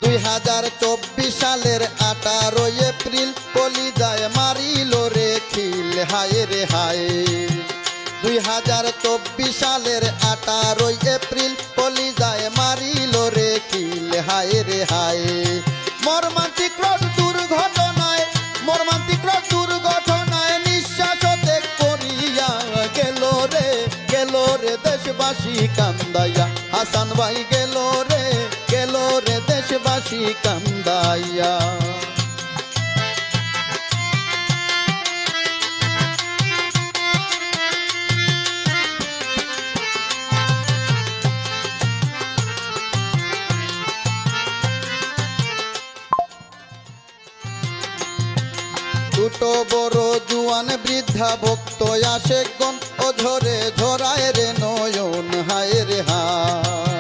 2024 সালের 18 এপ্রিল কলিজায় মারিল রে খিল হায় রে হায় 2024 সালের 18 এপ্রিল কলিজায় মারিল রে খিল হায় রে হায় মর্মান্তিক দুর্ঘটনায় নিঃশ্বাস ত্যাগ করিয়া গেল রে দেশবাসী কান্দাইয়া হাসান ভাই গেল রে দেশবাসী কান্দাইয়া ছোট বড় জুয়ান বৃদ্ধা ভক্ত আশেকগণ ও ঝরে ঝরায় রে নয়ন হায় রে হায়